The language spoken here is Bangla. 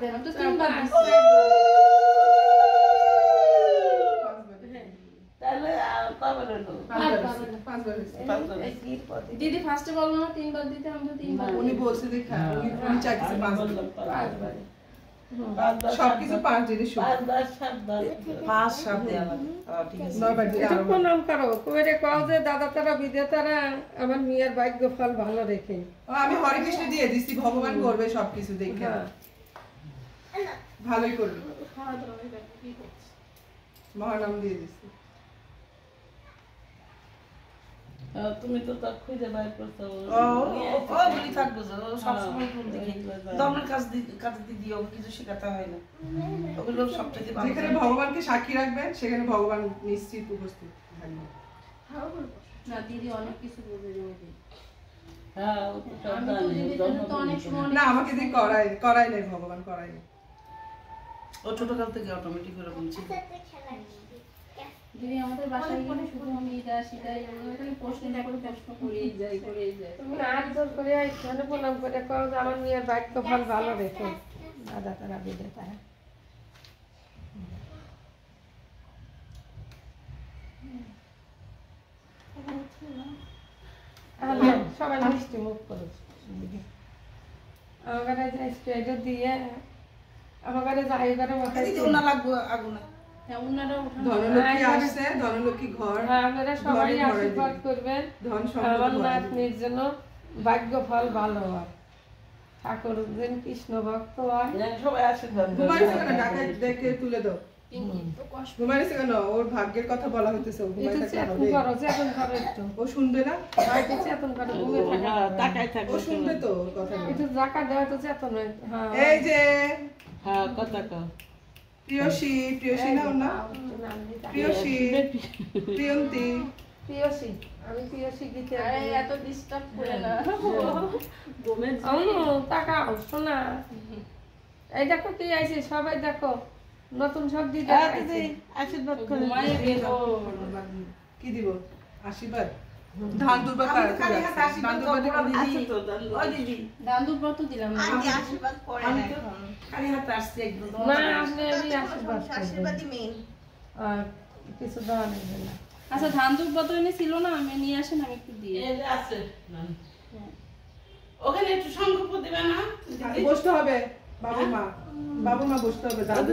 দেন তো 3 বাদ তাহলে কবে হলো 5 বার দিদি ফার্স্টে বললো না 3 বার দিতে আমি তো 3 বার উনি বলছে দেখা উনি চাইছে 5 বার সবকিছু 5 জিনিস 5 10 7 5 7 দেয়া লাগে ঠিক আছে 9 বার দিলে এটা প্রণাম করো কইরে কও যে দাদা তারা বিদেতারা আমার মেয়ের ভাগ্য ফল ভালো রেখে আমি হরে কৃষ্ণ দিয়ে দিছি ভগবান করবে সবকিছু দেখে ভালোই করবে মহানাম দিয়ে দিছি তুমি তো তার খুঁজে বাইর করতে বলি থাকবো সবসময় কোন দিকে দমের কাছে দিও কিছু শেখাতে হয় না ওগুলো সবচেয়ে ভালো যেখানে ভগবানকে সাক্ষী রাখবেন সেখানে ভগবান নিশ্চিত উপস্থিত থাকবে না দিদি অনেক কিছু বলে দিদি হ্যাঁ আমি তো দিদি তো অনেক সময় না আমাকে দিয়ে করাই নাই ভগবান করাই নাই ও ছোটকাল থেকে অটোমেটিক এরকম ছিল দিদি আমাদের বাসায় গেলে শুধু আমি এটা সেটাই এখানে প্রশ্ন করেই যাই তুমি আর জোর করে এখানে প্রণাম করে কও যে আমার মেয়ের ভাগ্য ফল ভালো রেখে দাদা তারা বিদেতারা সবাই মিষ্টি মুখ করো আমার কাছে স্ট্রেটে দিয়ে আমার কাছে যাই করে মাথায় দিদি ওনা লাগবে আগুনে হ্যাঁ ওনারা ওঠানো ধনলক্ষ্মী আসছে ধনলক্ষ্মী ঘর আপনারা সবাই আশীর্বাদ করবেন ধন আমার সম্পদ নাতনির জন্য ভাগ্য ফল ভালো হয় ঠাকুর যেন কৃষ্ণ ভক্ত হয় সবাই আশীর্বাদ ঘুমাইছে কেন ঢাকায় দেখে তুলে দাও ঘুমাইছে কেন ওর ভাগ্যের কথা বলা হইতেছে ও ঘুমাই একটু থাকলে চেতন হবে করো চেতন করো একটু ও শুনবে না বাড়িতে চেতন করো ঘুমিয়ে থাকা তাকাই থাকো ও শুনবে তো ওর কথা একটু জাকা দেওয়া তো চেতন হয় হ্যাঁ এই যে হ্যাঁ কথা কও প্রিয়সী নাও না প্রিয়সী প্রিয়ন্তী প্রিয়সী আমি প্রিয়সী গীতে আরে এত ডিস্টার্ব করে না ঘুমের তাকাও শোনা এই দেখো কি আইছে সবাই দেখো নতুন সব দিদি দিদি আশীর্বাদ করে ঘুমাই গেল কি দিব আশীর্বাদ ধান দুর্বা ধান দুর্বা আছে তো দিদি দান্দুর ব্রত দিলাম না আশীর্বাদ করে না খালি হাতে আসছে একদম না আপনি আমি আশীর্বাদ আশীর্বাদই মেইন আর কিছু দেওয়া নেই না আচ্ছা ধান্দুর ব্রত এনে ছিল না আমি নিয়ে আসেন আমি একটু দিয়ে এই যে আছে ওখানে একটু সংকল্প দিবে না বসতে হবে বাবুর মা বসতে হবে দাদু